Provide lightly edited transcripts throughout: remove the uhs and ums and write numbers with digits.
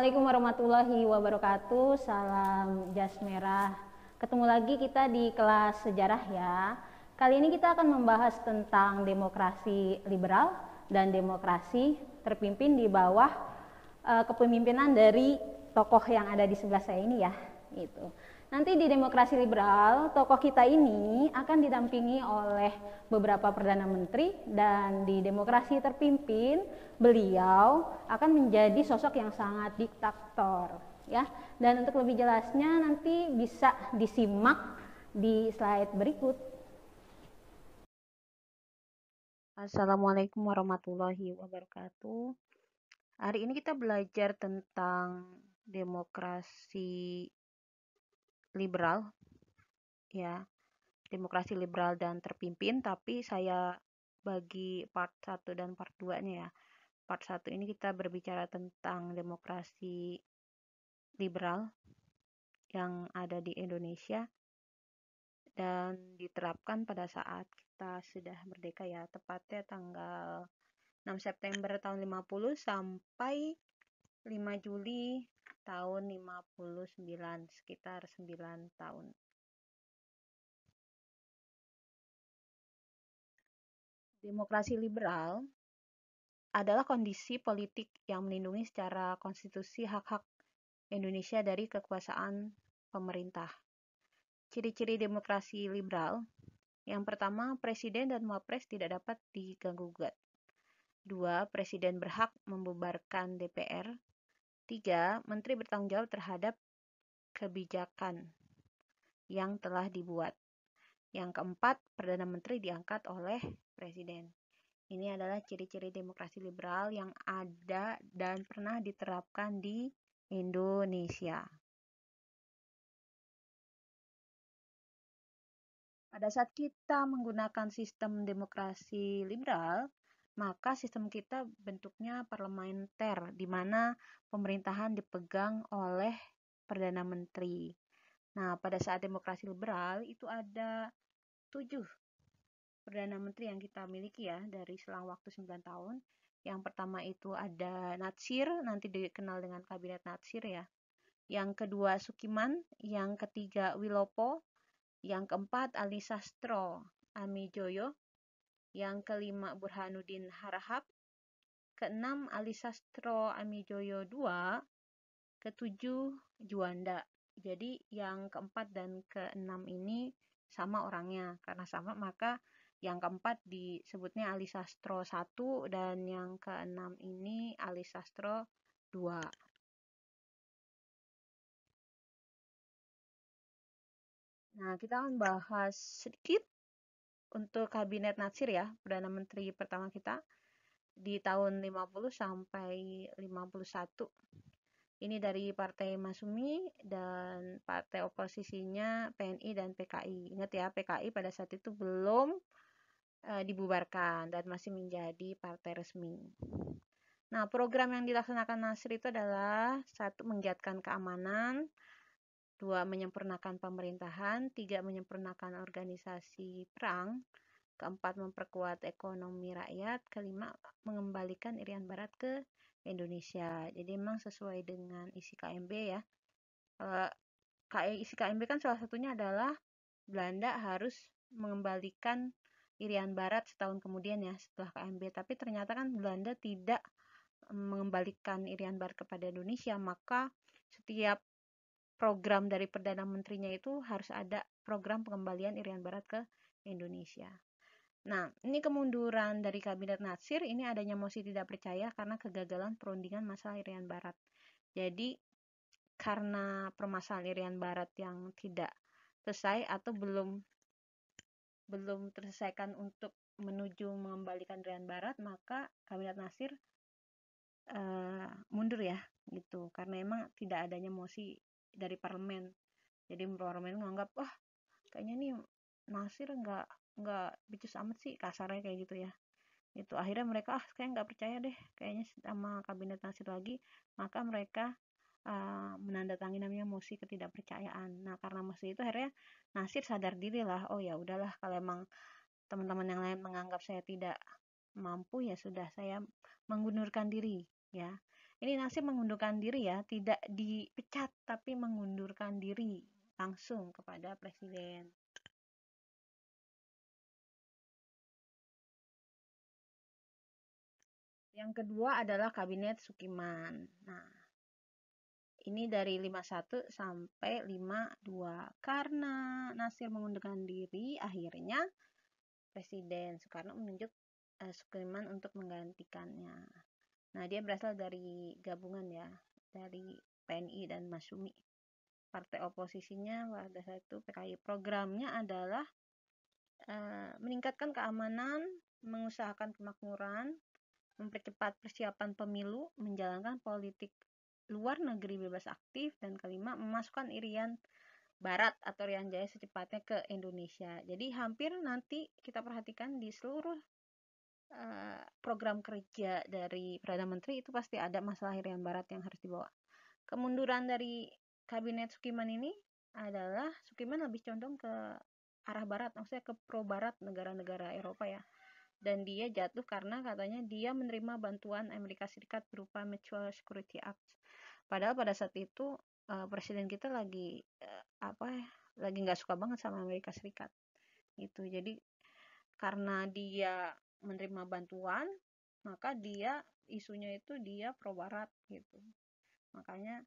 Assalamualaikum warahmatullahi wabarakatuh. Salam jas merah. Ketemu lagi kita di kelas sejarah ya. Kali ini kita akan membahas tentang demokrasi liberal dan demokrasi terpimpin di bawah kepemimpinan dari tokoh yang ada di sebelah saya ini ya. Itu. Nanti di demokrasi liberal, tokoh kita ini akan didampingi oleh beberapa perdana menteri, dan di demokrasi terpimpin beliau akan menjadi sosok yang sangat diktator ya. Dan untuk lebih jelasnya nanti bisa disimak di slide berikut. Assalamualaikum warahmatullahi wabarakatuh. Hari ini kita belajar tentang demokrasi liberal ya, demokrasi liberal dan terpimpin, tapi saya bagi part 1 dan part 2 nya ya. Part 1 ini kita berbicara tentang demokrasi liberal yang ada di Indonesia dan diterapkan pada saat kita sudah merdeka ya, tepatnya tanggal 6 September tahun 50 sampai 5 Juli tahun 59, sekitar 9 tahun. Demokrasi liberal adalah kondisi politik yang melindungi secara konstitusi hak-hak Indonesia dari kekuasaan pemerintah. Ciri-ciri demokrasi liberal: yang pertama, presiden dan wapres tidak dapat diganggu-gugat. 2. Presiden berhak membubarkan DPR. 3. Menteri bertanggung jawab terhadap kebijakan yang telah dibuat. Yang keempat, Perdana Menteri diangkat oleh Presiden. Ini adalah ciri-ciri demokrasi liberal yang ada dan pernah diterapkan di Indonesia. Pada saat kita menggunakan sistem demokrasi liberal, maka sistem kita bentuknya parlementer, di mana pemerintahan dipegang oleh Perdana Menteri. Nah, pada saat demokrasi liberal itu ada 7 Perdana Menteri yang kita miliki ya, dari selang waktu 9 tahun. Yang pertama itu ada Natsir, nanti dikenal dengan Kabinet Natsir ya. Yang kedua Sukiman, yang ketiga Wilopo, yang keempat Ali Sastro Amijoyo, yang kelima Burhanuddin Harahap, keenam Ali Sastro Amijoyo II, ketujuh Juanda. Jadi yang keempat dan keenam ini sama orangnya. Karena sama maka yang keempat disebutnya Ali Sastro I dan yang keenam ini Ali Sastro II. Nah, kita akan bahas sedikit untuk Kabinet Natsir ya, Perdana Menteri pertama kita di tahun 50 sampai 51. Ini dari Partai Masyumi dan partai oposisinya PNI dan PKI. Ingat ya, PKI pada saat itu belum dibubarkan dan masih menjadi partai resmi. Nah, program yang dilaksanakan Natsir itu adalah: 1. Menggiatkan keamanan. 2. Menyempurnakan pemerintahan. 3. Menyempurnakan organisasi perang. 4. Memperkuat ekonomi rakyat. 5. Mengembalikan Irian Barat ke Indonesia. Jadi memang sesuai dengan isi KMB ya. Isi KMB kan salah satunya adalah Belanda harus mengembalikan Irian Barat setahun kemudian ya setelah KMB. Tapi ternyata kan Belanda tidak mengembalikan Irian Barat kepada Indonesia, maka setiap program dari Perdana Menterinya itu harus ada program pengembalian Irian Barat ke Indonesia. Nah, ini kemunduran dari Kabinet Natsir, ini adanya mosi tidak percaya karena kegagalan perundingan masalah Irian Barat. Jadi, karena permasalahan Irian Barat yang tidak selesai atau belum terselesaikan untuk menuju mengembalikan Irian Barat, maka Kabinet Natsir mundur ya, gitu. Karena emang tidak adanya mosi dari parlemen. Jadi parlemen menganggap, wah kayaknya nih Natsir nggak becus amat sih, kasarnya kayak gitu ya. Itu akhirnya mereka kayak nggak percaya deh kayaknya sama Kabinet Natsir lagi, maka mereka menandatangani namanya mosi ketidakpercayaan. Nah, karena mosi itu akhirnya Natsir sadar diri lah, oh ya udahlah, kalau emang teman-teman yang lain menganggap saya tidak mampu, ya sudah, saya mengundurkan diri ya. Ini Nasir mengundurkan diri ya, tidak dipecat tapi mengundurkan diri langsung kepada presiden. Yang kedua adalah kabinet Sukiman. Nah, ini dari 51 sampai 52. Karena Nasir mengundurkan diri, akhirnya Presiden Soekarno menunjuk Sukiman untuk menggantikannya. Nah, dia berasal dari gabungan ya, dari PNI dan Masyumi. Partai oposisinya pada saat itu PKI. Programnya adalah meningkatkan keamanan, mengusahakan kemakmuran, mempercepat persiapan pemilu, menjalankan politik luar negeri bebas aktif, dan kelima, memasukkan Irian Barat atau Irian Jaya secepatnya ke Indonesia. Jadi hampir nanti kita perhatikan di seluruh program kerja dari Perdana Menteri itu pasti ada masalah Irian Barat yang harus dibawa. Kemunduran dari kabinet Sukiman ini adalah Sukiman lebih condong ke arah barat, maksudnya ke pro barat, negara-negara Eropa ya. Dan dia jatuh karena katanya dia menerima bantuan Amerika Serikat berupa Mutual Security Act. Padahal pada saat itu presiden kita lagi lagi nggak suka banget sama Amerika Serikat gitu. Jadi karena dia menerima bantuan, maka dia isunya itu dia pro barat gitu. Makanya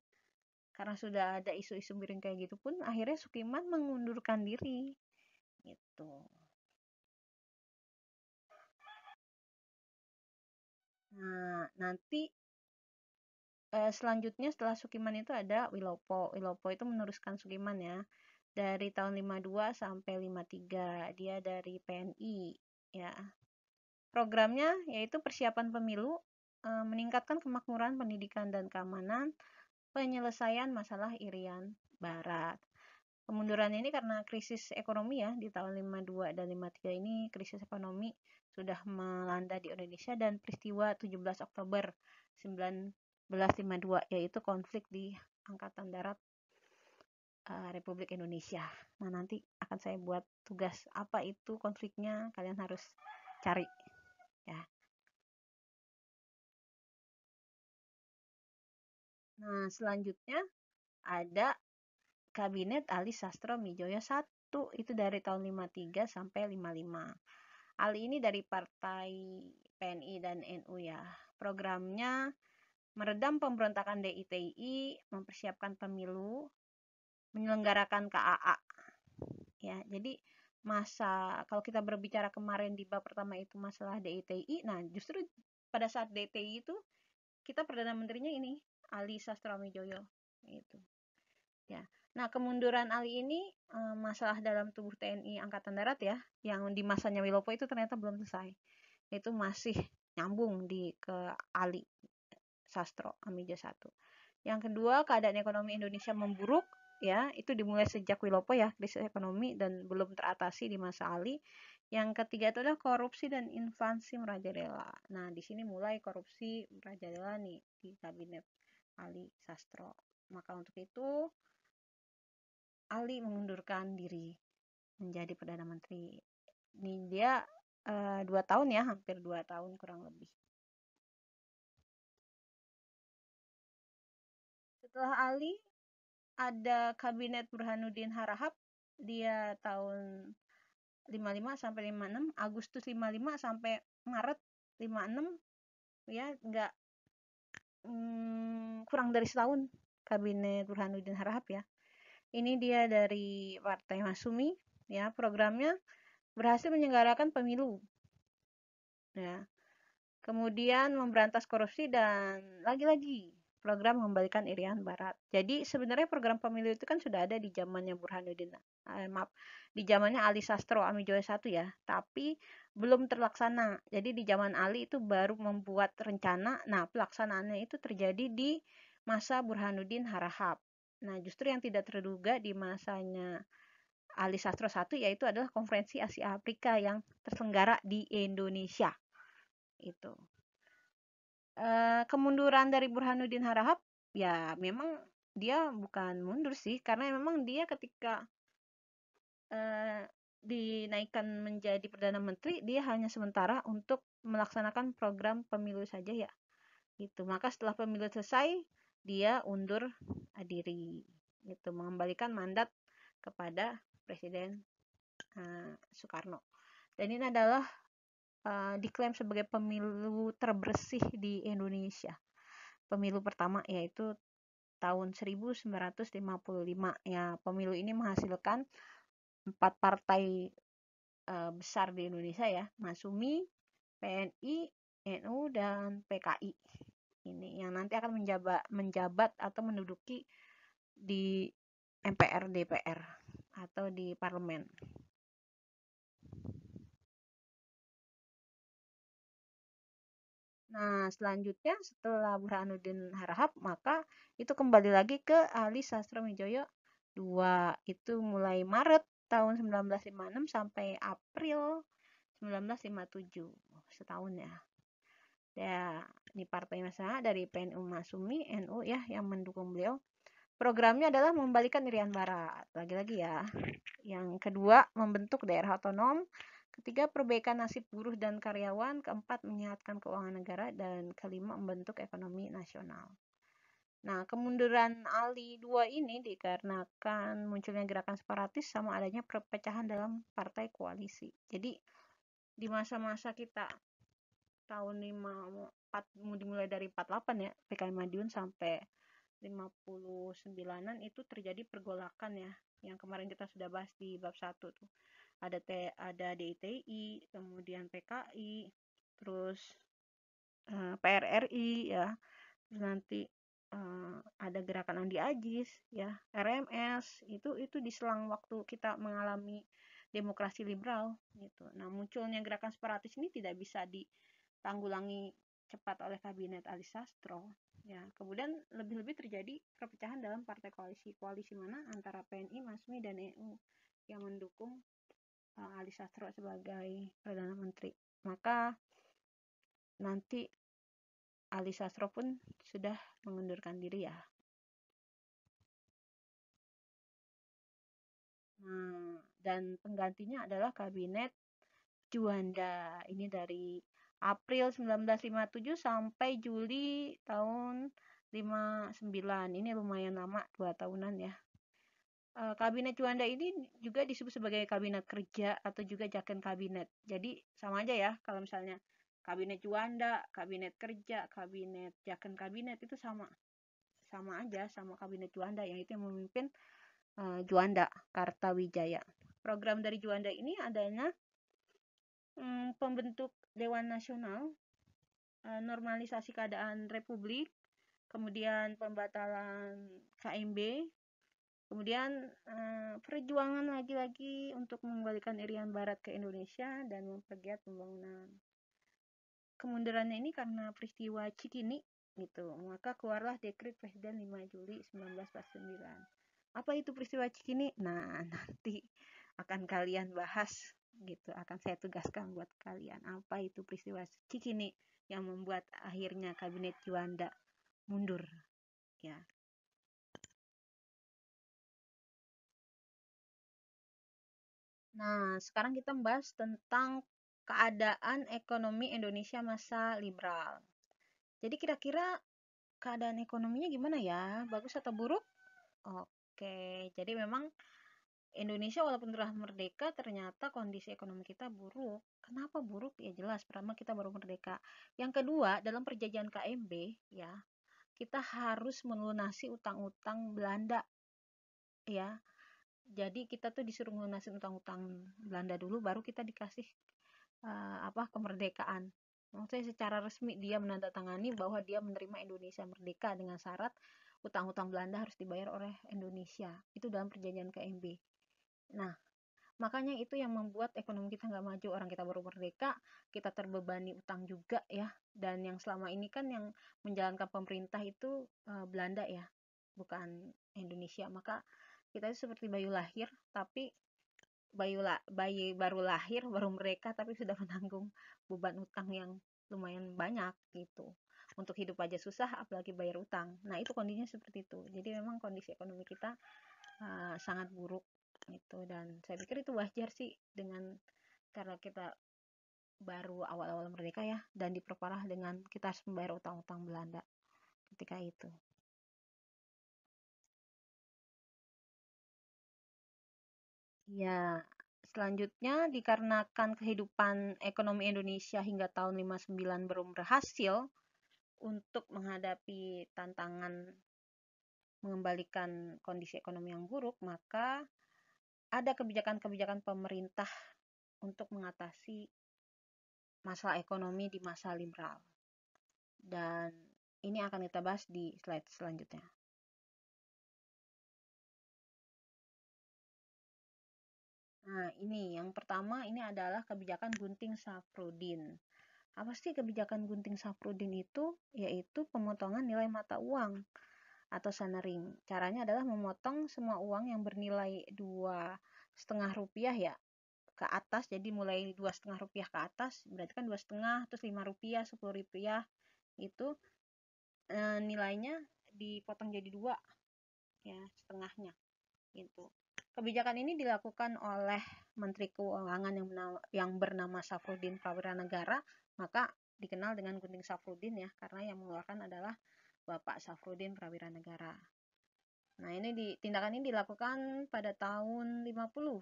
karena sudah ada isu-isu miring kayak gitu pun akhirnya Sukiman mengundurkan diri gitu. Nah, nanti selanjutnya setelah Sukiman itu ada Wilopo. Wilopo itu meneruskan Sukiman ya. Dari tahun 52 sampai 53. Dia dari PNI ya. Programnya yaitu persiapan pemilu, meningkatkan kemakmuran, pendidikan dan keamanan, penyelesaian masalah Irian Barat. Kemunduran ini karena krisis ekonomi ya, di tahun 52 dan 53 ini krisis ekonomi sudah melanda di Indonesia, dan peristiwa 17 Oktober 1952 yaitu konflik di Angkatan Darat Republik Indonesia. Nah, nanti akan saya buat tugas apa itu konfliknya, kalian harus cari ya. Nah, selanjutnya ada Kabinet Ali Sastro Midjoyo 1, itu dari tahun 53 sampai 55. Ali ini dari Partai PNI dan NU ya. Programnya meredam pemberontakan DITI, mempersiapkan pemilu, menyelenggarakan KAA. Ya, jadi kalau kita berbicara kemarin di bab pertama itu masalah DITI, nah justru pada saat DITI itu kita Perdana Menterinya ini Ali Sastro Midjoyo itu. Ya. Nah, kemunduran Ali ini masalah dalam tubuh TNI Angkatan Darat ya, yang di masanya Wilopo itu ternyata belum selesai. Itu masih nyambung ke Ali Sastro Amijo 1. Yang kedua, keadaan ekonomi Indonesia memburuk ya, itu dimulai sejak Wilopo ya, krisis ekonomi, dan belum teratasi di masa Ali. Yang ketiga itu adalah korupsi dan invasi merajalela. Nah, di sini mulai korupsi merajalela nih di kabinet Ali Sastro. Maka untuk itu Ali mengundurkan diri menjadi Perdana Menteri. Ini dia 2 tahun ya, hampir 2 tahun kurang lebih. Setelah Ali ada Kabinet Burhanuddin Harahap, dia tahun 55 sampai 56, Agustus 55 sampai Maret 56 ya, enggak kurang dari setahun Kabinet Burhanuddin Harahap ya. Ini dia dari Partai Masyumi ya, programnya berhasil menyelenggarakan pemilu. Ya. Kemudian memberantas korupsi dan lagi-lagi program mengembalikan Irian Barat. Jadi sebenarnya program pemilu itu kan sudah ada di zamannya Burhanuddin. Di zamannya Ali Sastro Amijoyo 1 ya, tapi belum terlaksana. Jadi di zaman Ali itu baru membuat rencana. Nah, pelaksanaannya itu terjadi di masa Burhanuddin Harahap. Nah, justru yang tidak terduga di masanya Ali Sastro 1 yaitu adalah Konferensi Asia Afrika yang terselenggara di Indonesia. Itu. Kemunduran dari Burhanuddin Harahap ya memang dia bukan mundur sih, karena memang dia ketika dinaikkan menjadi Perdana Menteri, dia hanya sementara untuk melaksanakan program pemilu saja ya. Gitu. Maka setelah pemilu selesai, dia undur diri. Gitu, mengembalikan mandat kepada Presiden Soekarno. Dan ini adalah diklaim sebagai pemilu terbersih di Indonesia. Pemilu pertama yaitu tahun 1955. Ya, pemilu ini menghasilkan 4 partai besar di Indonesia ya, Masumi, PNI, NU, dan PKI. Ini yang nanti akan menjabat atau menduduki di MPR, DPR atau di parlemen. Nah, selanjutnya setelah Burhanuddin Harahap, maka itu kembali lagi ke Ali Sastroamidjojo II. Itu mulai Maret tahun 1956 sampai April 1957. Setahun ya. Ya, ini Partai Nasional dari PNU Masumi, NU ya yang mendukung beliau. Programnya adalah membalikan Irian Barat. Lagi-lagi ya. Yang kedua, membentuk daerah otonom. Ketiga, perbaikan nasib buruh dan karyawan. Keempat, menyehatkan keuangan negara. Dan kelima, membentuk ekonomi nasional. Nah, kemunduran Ali II ini dikarenakan munculnya gerakan separatis sama adanya perpecahan dalam partai koalisi. Jadi, di masa-masa kita tahun 4, dimulai dari 48 ya, PKI Madiun sampai 59-an itu terjadi pergolakan ya, yang kemarin kita sudah bahas di bab 1 tuh. Ada DITI, kemudian PKI, terus PRRI ya, terus nanti ada gerakan Andi Agis ya, RMS, itu di selang waktu kita mengalami demokrasi liberal gitu. Nah, munculnya gerakan separatis ini tidak bisa ditanggulangi cepat oleh kabinet Ali Sastro ya. Kemudian lebih-lebih terjadi perpecahan dalam partai koalisi mana antara PNI, Masmi, dan NU yang mendukung Ali Sastro sebagai Perdana Menteri. Maka nanti Ali Sastro pun sudah mengundurkan diri ya. Nah, dan penggantinya adalah kabinet Juanda. Ini dari April 1957 sampai Juli tahun 59. Ini lumayan lama, 2 tahunan ya. Kabinet Juanda ini juga disebut sebagai kabinet kerja atau juga jaken kabinet. Jadi sama aja ya, kalau misalnya kabinet Juanda, kabinet kerja, kabinet jaken kabinet itu sama. Sama aja sama kabinet Juanda yang itu yang memimpin Juanda Kartawijaya. Program dari Juanda ini adanya pembentuk Dewan Nasional, normalisasi keadaan Republik, kemudian pembatalan KMB, kemudian perjuangan lagi-lagi untuk mengembalikan Irian Barat ke Indonesia dan mempergiat pembangunan. Kemundurannya ini karena peristiwa Cikini gitu. Maka keluarlah dekret Presiden 5 Juli 1949. Apa itu peristiwa Cikini? Nah, nanti akan kalian bahas gitu. Akan saya tugaskan buat kalian. Apa itu peristiwa Cikini yang membuat akhirnya kabinet Juanda mundur ya. Nah, sekarang kita membahas tentang keadaan ekonomi Indonesia masa liberal. Jadi kira-kira keadaan ekonominya gimana ya? Bagus atau buruk? Oke, jadi memang Indonesia walaupun telah merdeka ternyata kondisi ekonomi kita buruk. Kenapa buruk? Ya jelas, pertama kita baru merdeka. Yang kedua, dalam perjanjian KMB ya, kita harus melunasi utang-utang Belanda ya. Jadi kita tuh disuruh melunasi utang-utang Belanda dulu baru kita dikasih kemerdekaan. Maksudnya secara resmi dia menandatangani bahwa dia menerima Indonesia merdeka dengan syarat utang-utang Belanda harus dibayar oleh Indonesia. Itu dalam perjanjian KMB. Nah, makanya itu yang membuat ekonomi kita nggak maju. Orang kita baru merdeka, kita terbebani utang juga ya. Dan yang selama ini kan yang menjalankan pemerintah itu Belanda ya, bukan Indonesia. Maka kita itu seperti bayi lahir, tapi bayi baru lahir, baru mereka, tapi sudah menanggung beban utang yang lumayan banyak gitu. Untuk hidup aja susah, apalagi bayar utang. Nah, itu kondisinya seperti itu. Jadi memang kondisi ekonomi kita sangat buruk gitu. Dan saya pikir itu wajar sih, dengan karena kita baru awal-awal merdeka ya, dan diperparah dengan kita harus membayar utang-utang Belanda ketika itu. Ya, selanjutnya dikarenakan kehidupan ekonomi Indonesia hingga tahun 59 belum berhasil untuk menghadapi tantangan mengembalikan kondisi ekonomi yang buruk, maka ada kebijakan-kebijakan pemerintah untuk mengatasi masalah ekonomi di masa liberal. Dan ini akan kita bahas di slide selanjutnya. Nah, ini yang pertama ini adalah kebijakan Gunting Safrudin. Apa sih kebijakan Gunting Safrudin itu? Yaitu pemotongan nilai mata uang atau sanering. Caranya adalah memotong semua uang yang bernilai 2,5 rupiah ya ke atas. Jadi mulai 2,5 rupiah ke atas, berarti kan 2,5, terus 5 rupiah, 10 rupiah itu nilainya dipotong jadi 2 ya, setengahnya gitu. Kebijakan ini dilakukan oleh Menteri Keuangan yang bernama Safrudin Prawiranegara, maka dikenal dengan Gunting Safrudin ya, karena yang mengeluarkan adalah Bapak Safrudin Prawiranegara. Nah, tindakan ini dilakukan pada tahun 50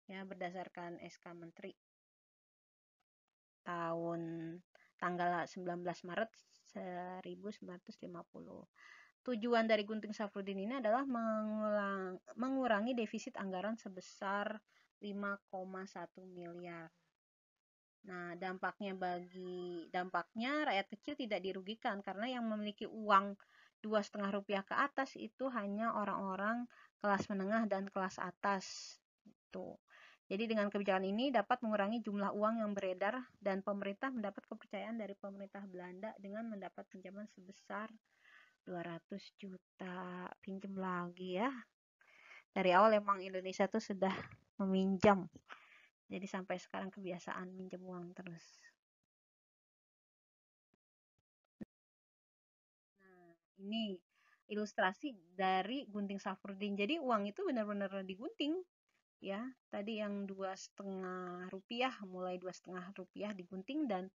ya, berdasarkan SK Menteri tahun tanggal 19 Maret 1950. Tujuan dari Gunting Safrudin ini adalah mengurangi defisit anggaran sebesar 5,1 miliar. Nah, dampaknya rakyat kecil tidak dirugikan karena yang memiliki uang 2,5 rupiah ke atas itu hanya orang-orang kelas menengah dan kelas atas. Tuh. Jadi dengan kebijakan ini dapat mengurangi jumlah uang yang beredar dan pemerintah mendapat kepercayaan dari pemerintah Belanda dengan mendapat pinjaman sebesar 200 juta. Pinjam lagi ya. Dari awal emang Indonesia tuh sudah meminjam. Jadi sampai sekarang kebiasaan minjem uang terus. Nah, ini ilustrasi dari Gunting Safrudin. Jadi uang itu benar-benar digunting ya. Tadi yang 2,5 rupiah, mulai 2,5 rupiah digunting, dan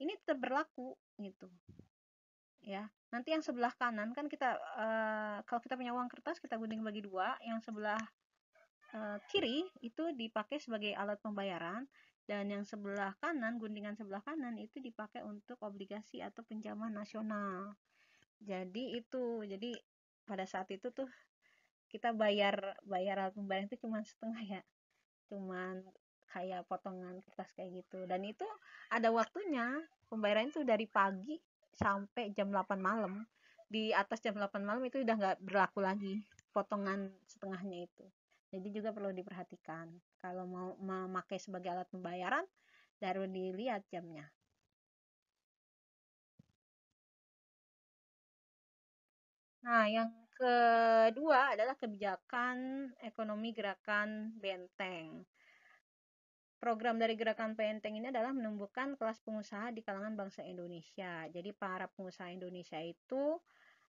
ini tetap berlaku gitu ya. Nanti yang sebelah kanan kan kita kalau kita punya uang kertas kita gunting bagi 2, yang sebelah kiri itu dipakai sebagai alat pembayaran, dan yang sebelah kanan, guntingan sebelah kanan itu dipakai untuk obligasi atau pinjaman nasional. Jadi pada saat itu tuh kita bayar alat pembayaran itu cuma setengah ya, cuman kayak potongan kertas kayak gitu. Dan itu ada waktunya, pembayaran itu dari pagi sampai jam 8 malam. Di atas jam 8 malam itu udah nggak berlaku lagi potongan setengahnya itu. Jadi juga perlu diperhatikan kalau mau memakai sebagai alat pembayaran, baru dilihat jamnya. Nah, yang kedua adalah kebijakan ekonomi gerakan Benteng. Program dari gerakan Benteng ini adalah menumbuhkan kelas pengusaha di kalangan bangsa Indonesia. Jadi para pengusaha Indonesia itu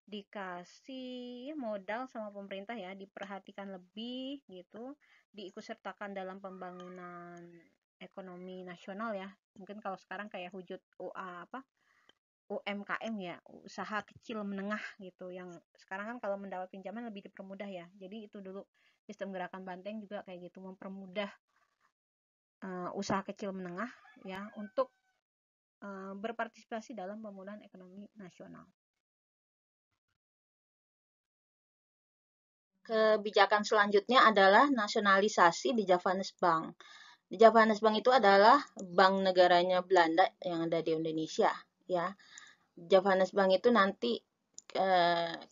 dikasih modal sama pemerintah ya, diperhatikan lebih gitu, diikutsertakan dalam pembangunan ekonomi nasional ya. Mungkin kalau sekarang kayak wujud UMKM ya, usaha kecil menengah gitu, yang sekarang kan kalau mendapat pinjaman lebih dipermudah ya. Jadi itu dulu sistem gerakan Banteng juga kayak gitu, mempermudah usaha kecil menengah ya untuk berpartisipasi dalam pemulihan ekonomi nasional. Kebijakan selanjutnya adalah nasionalisasi di Javanes Bank. Di Javanes Bank itu adalah bank negaranya Belanda yang ada di Indonesia ya. Javanes Bank itu nanti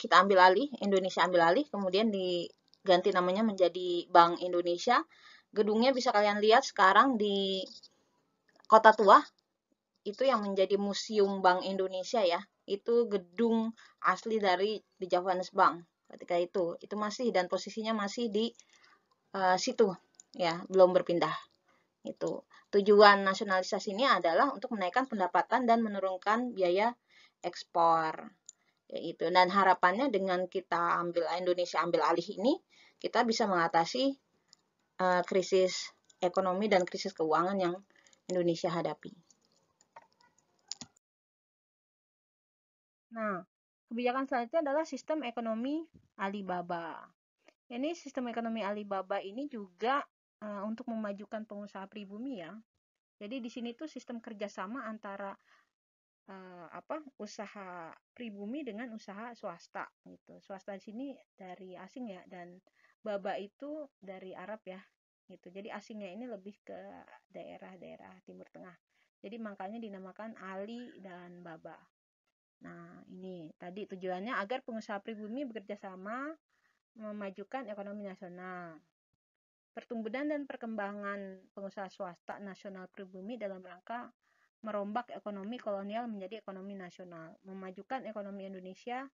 kita ambil alih, Indonesia ambil alih, kemudian diganti namanya menjadi Bank Indonesia. Gedungnya bisa kalian lihat sekarang di Kota Tua, itu yang menjadi Museum Bank Indonesia ya. Itu gedung asli dari di Javanes Bank ketika itu masih, dan posisinya masih di situ ya, belum berpindah. Itu tujuan nasionalisasi ini adalah untuk menaikkan pendapatan dan menurunkan biaya ekspor yaitu, dan harapannya dengan kita Indonesia ambil alih ini, kita bisa mengatasi krisis ekonomi dan krisis keuangan yang Indonesia hadapi. Nah, kebijakan selanjutnya adalah sistem ekonomi Alibaba. Ini sistem ekonomi Alibaba ini juga untuk memajukan pengusaha pribumi ya. Jadi di sini tuh sistem kerjasama antara usaha pribumi dengan usaha swasta gitu. Swasta di sini dari asing ya, dan Baba itu dari Arab ya gitu. Jadi asingnya ini lebih ke daerah-daerah Timur Tengah. Jadi makanya dinamakan Ali dan Baba. Nah, ini tadi tujuannya agar pengusaha pribumi bekerja sama memajukan ekonomi nasional. Pertumbuhan dan perkembangan pengusaha swasta nasional pribumi dalam rangka merombak ekonomi kolonial menjadi ekonomi nasional, memajukan ekonomi Indonesia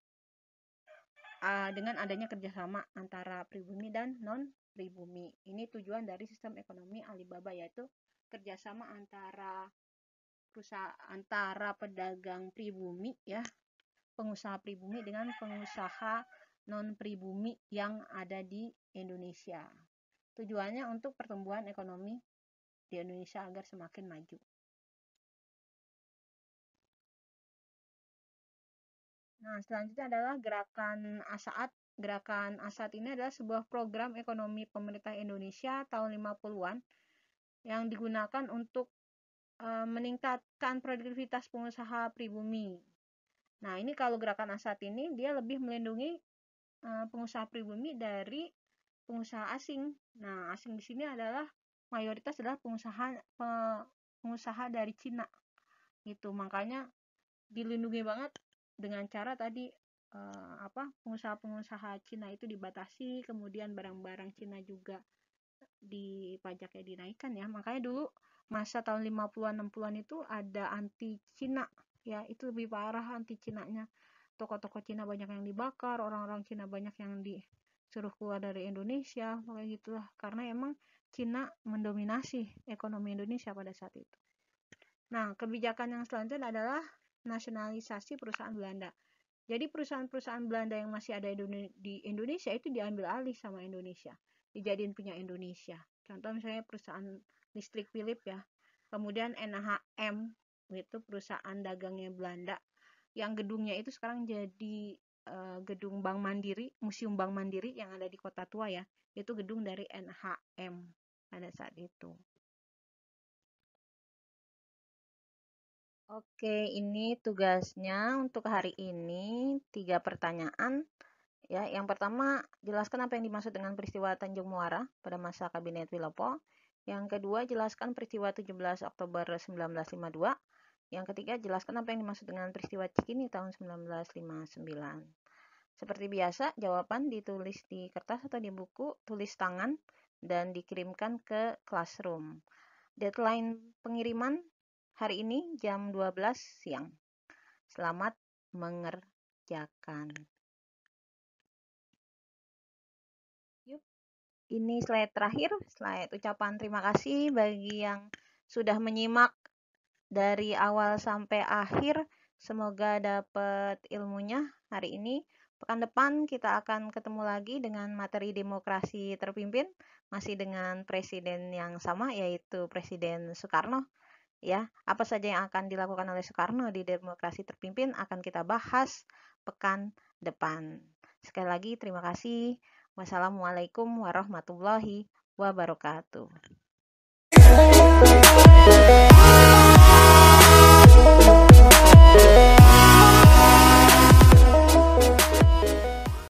dengan adanya kerjasama antara pribumi dan non-pribumi. Ini tujuan dari sistem ekonomi Alibaba, yaitu kerjasama antara pedagang pribumi ya, pengusaha pribumi dengan pengusaha non-pribumi yang ada di Indonesia. Tujuannya untuk pertumbuhan ekonomi di Indonesia agar semakin maju. Nah, selanjutnya adalah Gerakan ASAAT. Gerakan ASAAT ini adalah sebuah program ekonomi pemerintah Indonesia tahun 50-an yang digunakan untuk meningkatkan produktivitas pengusaha pribumi. Nah, ini kalau Gerakan ASAAT ini dia lebih melindungi pengusaha pribumi dari pengusaha asing. Nah, asing di sini adalah mayoritas adalah pengusaha dari Cina. Gitu. Makanya dilindungi banget dengan cara tadi pengusaha-pengusaha Cina itu dibatasi, kemudian barang-barang Cina juga pajaknya dinaikkan ya. Makanya dulu masa tahun 50-an 60-an itu ada anti Cina ya, itu lebih parah anti Cinanya. Toko-toko Cina banyak yang dibakar, orang-orang Cina banyak yang disuruh keluar dari Indonesia, kayak gitulah. Karena emang Cina mendominasi ekonomi Indonesia pada saat itu. Nah, kebijakan yang selanjutnya adalah nasionalisasi perusahaan Belanda. Jadi perusahaan-perusahaan Belanda yang masih ada di Indonesia itu diambil alih sama Indonesia, dijadiin punya Indonesia. Contoh misalnya perusahaan listrik Philips ya, kemudian NHM itu perusahaan dagangnya Belanda, yang gedungnya itu sekarang jadi gedung Bank Mandiri, Museum Bank Mandiri yang ada di Kota Tua ya, itu gedung dari NHM pada saat itu. Oke, ini tugasnya untuk hari ini 3 pertanyaan. Ya, yang pertama, jelaskan apa yang dimaksud dengan peristiwa Tanjung Muara pada masa Kabinet Wilopo. Yang kedua, jelaskan peristiwa 17 Oktober 1952. Yang ketiga, jelaskan apa yang dimaksud dengan peristiwa Cikini tahun 1959. Seperti biasa, jawaban ditulis di kertas atau di buku, tulis tangan, dan dikirimkan ke classroom. Deadline pengiriman hari ini jam 12 siang. Selamat mengerjakan. Yuk, ini slide terakhir, slide ucapan terima kasih bagi yang sudah menyimak dari awal sampai akhir. Semoga dapat ilmunya hari ini. Pekan depan kita akan ketemu lagi dengan materi demokrasi terpimpin, masih dengan presiden yang sama, yaitu Presiden Soekarno. Ya, apa saja yang akan dilakukan oleh Soekarno di demokrasi terpimpin akan kita bahas pekan depan. Sekali lagi terima kasih. Wassalamualaikum warahmatullahi wabarakatuh.